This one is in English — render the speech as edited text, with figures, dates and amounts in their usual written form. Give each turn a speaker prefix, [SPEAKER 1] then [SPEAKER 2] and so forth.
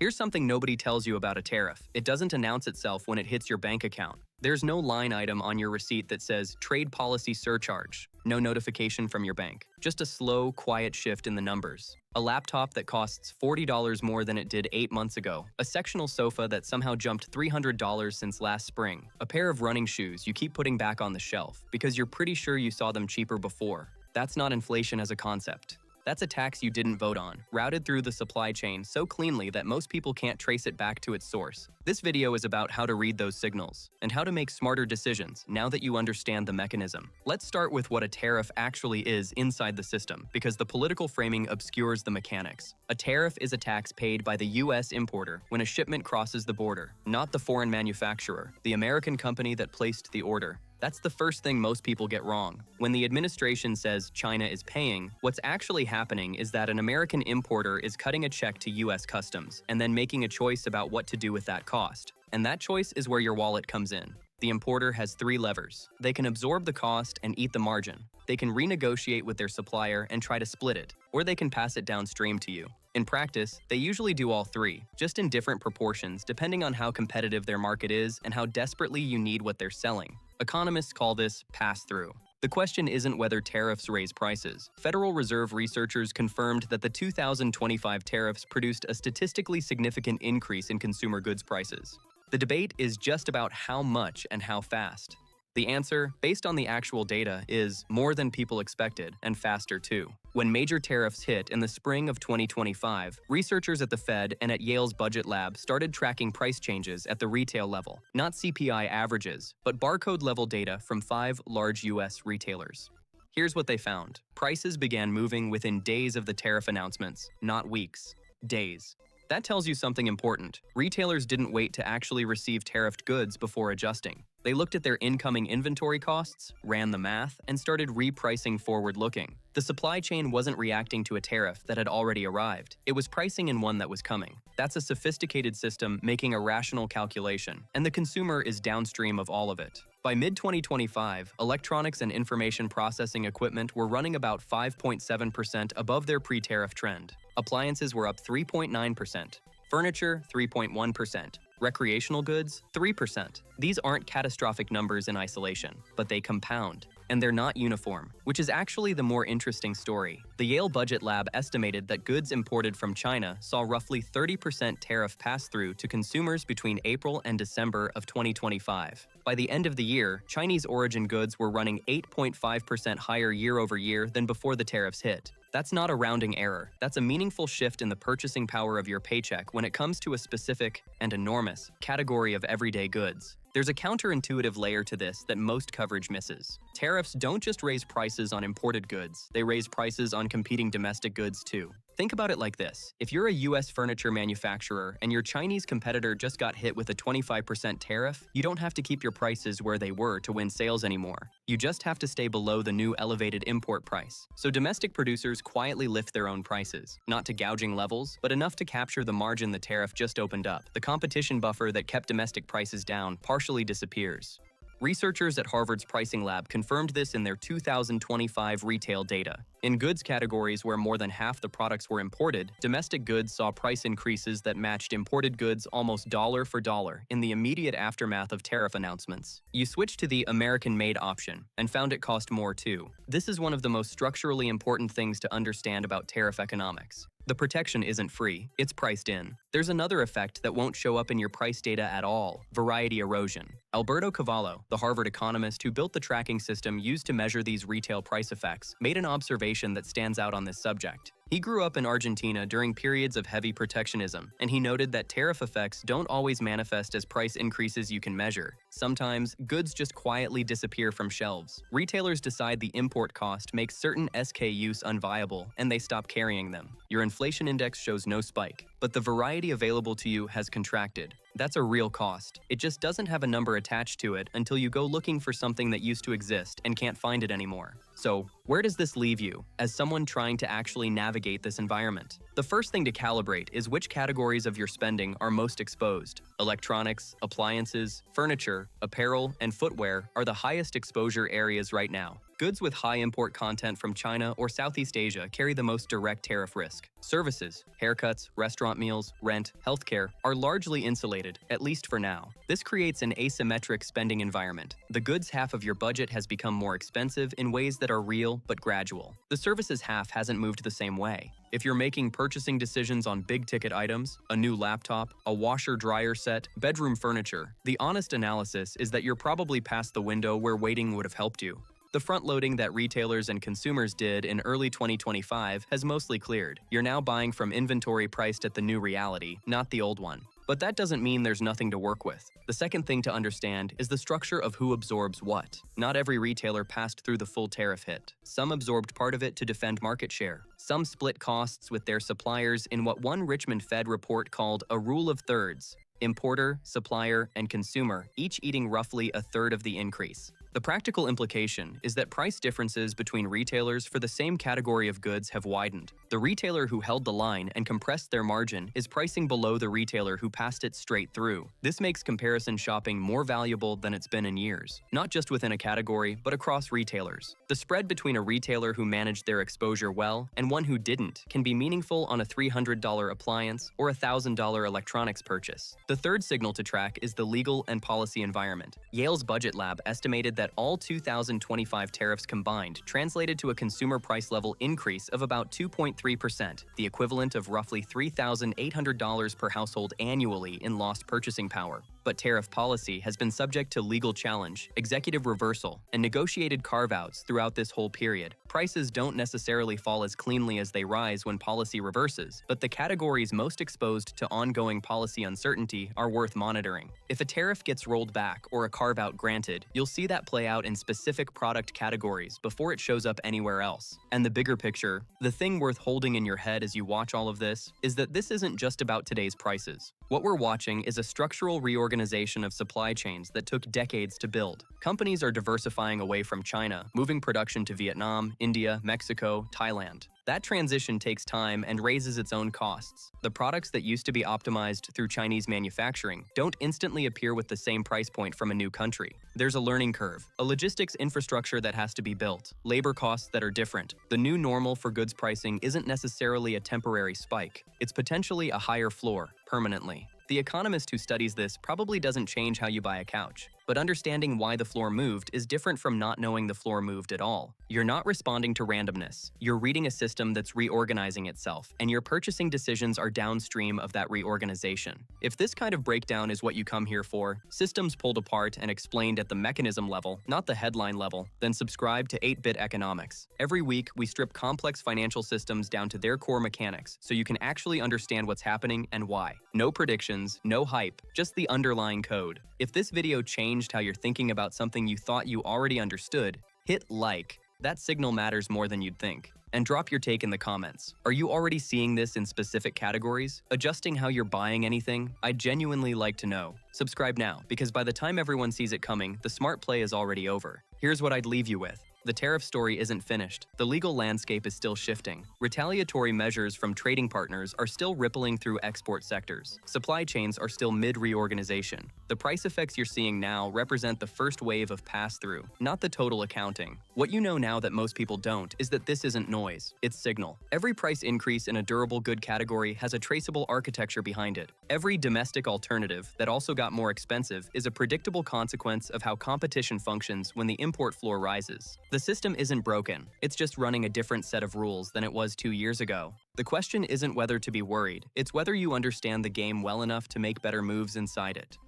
[SPEAKER 1] Here's something nobody tells you about a tariff. It doesn't announce itself when it hits your bank account. There's no line item on your receipt that says trade policy surcharge. No notification from your bank. Just a slow, quiet shift in the numbers. A laptop that costs $40 more than it did 8 months ago. A sectional sofa that somehow jumped $300 since last spring. A pair of running shoes you keep putting back on the shelf because you're pretty sure you saw them cheaper before. That's not inflation as a concept. That's a tax you didn't vote on, routed through the supply chain so cleanly that most people can't trace it back to its source. This video is about how to read those signals, and how to make smarter decisions now that you understand the mechanism. Let's start with what a tariff actually is inside the system, because the political framing obscures the mechanics. A tariff is a tax paid by the US importer when a shipment crosses the border, not the foreign manufacturer, the American company that placed the order. That's the first thing most people get wrong. When the administration says China is paying, what's actually happening is that an American importer is cutting a check to US Customs and then making a choice about what to do with that cost. And that choice is where your wallet comes in. The importer has 3 levers. They can absorb the cost and eat the margin. They can renegotiate with their supplier and try to split it, or they can pass it downstream to you. In practice, they usually do all 3, just in different proportions depending on how competitive their market is and how desperately you need what they're selling. Economists call this pass-through. The question isn't whether tariffs raise prices. Federal Reserve researchers confirmed that the 2025 tariffs produced a statistically significant increase in consumer goods prices. The debate is just about how much and how fast. The answer, based on the actual data, is more than people expected, and faster too. When major tariffs hit in the spring of 2025, researchers at the Fed and at Yale's budget lab started tracking price changes at the retail level, not CPI averages, but barcode-level data from 5 large US retailers. Here's what they found. Prices began moving within days of the tariff announcements, not weeks. Days. That tells you something important. Retailers didn't wait to actually receive tariffed goods before adjusting. They looked at their incoming inventory costs, ran the math, and started repricing forward-looking. The supply chain wasn't reacting to a tariff that had already arrived. It was pricing in one that was coming. That's a sophisticated system making a rational calculation, and the consumer is downstream of all of it. By mid-2025, electronics and information processing equipment were running about 5.7% above their pre-tariff trend. Appliances were up 3.9%. Furniture, 3.1%. Recreational goods, 3%. These aren't catastrophic numbers in isolation, but they compound. And they're not uniform, which is actually the more interesting story. The Yale Budget Lab estimated that goods imported from China saw roughly 30% tariff pass-through to consumers between April and December of 2025. By the end of the year, Chinese origin goods were running 8.5% higher year over year than before the tariffs hit. That's not a rounding error. That's a meaningful shift in the purchasing power of your paycheck when it comes to a specific, and enormous, category of everyday goods. There's a counterintuitive layer to this that most coverage misses. Tariffs don't just raise prices on imported goods, they raise prices on competing domestic goods too. Think about it like this. If you're a US furniture manufacturer and your Chinese competitor just got hit with a 25% tariff, you don't have to keep your prices where they were to win sales anymore. You just have to stay below the new elevated import price. So domestic producers quietly lift their own prices, not to gouging levels, but enough to capture the margin the tariff just opened up. The competition buffer that kept domestic prices down partially disappears. Researchers at Harvard's pricing lab confirmed this in their 2025 retail data. In goods categories where more than half the products were imported, domestic goods saw price increases that matched imported goods almost dollar for dollar in the immediate aftermath of tariff announcements. You switched to the American-made option and found it cost more too. This is one of the most structurally important things to understand about tariff economics. The protection isn't free, it's priced in. There's another effect that won't show up in your price data at all: variety erosion. Alberto Cavallo, the Harvard economist who built the tracking system used to measure these retail price effects, made an observation that stands out on this subject. He grew up in Argentina during periods of heavy protectionism, and he noted that tariff effects don't always manifest as price increases you can measure. Sometimes, goods just quietly disappear from shelves. Retailers decide the import cost makes certain SKUs unviable, and they stop carrying them. Your inflation index shows no spike, but the variety available to you has contracted. That's a real cost. It just doesn't have a number attached to it until you go looking for something that used to exist and can't find it anymore. So, where does this leave you, as someone trying to actually navigate this environment? The first thing to calibrate is which categories of your spending are most exposed. Electronics, appliances, furniture, apparel, and footwear are the highest exposure areas right now. Goods with high import content from China or Southeast Asia carry the most direct tariff risk. Services, haircuts, restaurant meals, rent, healthcare are largely insulated, at least for now. This creates an asymmetric spending environment. The goods half of your budget has become more expensive in ways that are real but gradual. The services half hasn't moved the same way. If you're making purchasing decisions on big-ticket items, a new laptop, a washer-dryer set, bedroom furniture, the honest analysis is that you're probably past the window where waiting would have helped you. The front-loading that retailers and consumers did in early 2025 has mostly cleared. You're now buying from inventory priced at the new reality, not the old one. But that doesn't mean there's nothing to work with. The second thing to understand is the structure of who absorbs what. Not every retailer passed through the full tariff hit. Some absorbed part of it to defend market share. Some split costs with their suppliers in what one Richmond Fed report called a rule of thirds. Importer, supplier, and consumer, each eating roughly a third of the increase. The practical implication is that price differences between retailers for the same category of goods have widened. The retailer who held the line and compressed their margin is pricing below the retailer who passed it straight through. This makes comparison shopping more valuable than it's been in years, not just within a category, but across retailers. The spread between a retailer who managed their exposure well and one who didn't can be meaningful on a $300 appliance or a $1,000 electronics purchase. The third signal to track is the legal and policy environment. Yale's budget lab estimated that all 2025 tariffs combined translated to a consumer price level increase of about 2.3%, the equivalent of roughly $3,800 per household annually in lost purchasing power. But tariff policy has been subject to legal challenge, executive reversal, and negotiated carve-outs throughout this whole period. Prices don't necessarily fall as cleanly as they rise when policy reverses, but the categories most exposed to ongoing policy uncertainty are worth monitoring. If a tariff gets rolled back or a carve-out granted, you'll see that play out in specific product categories before it shows up anywhere else. And the bigger picture, the thing worth holding in your head as you watch all of this, is that this isn't just about today's prices. What we're watching is a structural reorganization of supply chains that took decades to build. Companies are diversifying away from China, moving production to Vietnam, India, Mexico, Thailand. That transition takes time and raises its own costs. The products that used to be optimized through Chinese manufacturing don't instantly appear with the same price point from a new country. There's a learning curve, a logistics infrastructure that has to be built, labor costs that are different. The new normal for goods pricing isn't necessarily a temporary spike. It's potentially a higher floor, permanently. The economist who studies this probably doesn't change how you buy a couch. But understanding why the floor moved is different from not knowing the floor moved at all. You're not responding to randomness. You're reading a system that's reorganizing itself, and your purchasing decisions are downstream of that reorganization. If this kind of breakdown is what you come here for, systems pulled apart and explained at the mechanism level, not the headline level, then subscribe to 8-Bit Economics. Every week, we strip complex financial systems down to their core mechanics so you can actually understand what's happening and why. No predictions, no hype, just the underlying code. If this video changed how you're thinking about something you thought you already understood, hit like. That signal matters more than you'd think. And drop your take in the comments. Are you already seeing this in specific categories? Adjusting how you're buying anything? I'd genuinely like to know. Subscribe now, because by the time everyone sees it coming, the smart play is already over. Here's what I'd leave you with. The tariff story isn't finished. The legal landscape is still shifting. Retaliatory measures from trading partners are still rippling through export sectors. Supply chains are still mid-reorganization. The price effects you're seeing now represent the first wave of pass-through, not the total accounting. What you know now that most people don't is that this isn't noise, it's signal. Every price increase in a durable good category has a traceable architecture behind it. Every domestic alternative that also got more expensive is a predictable consequence of how competition functions when the import floor rises. The system isn't broken, it's just running a different set of rules than it was 2 years ago. The question isn't whether to be worried, it's whether you understand the game well enough to make better moves inside it.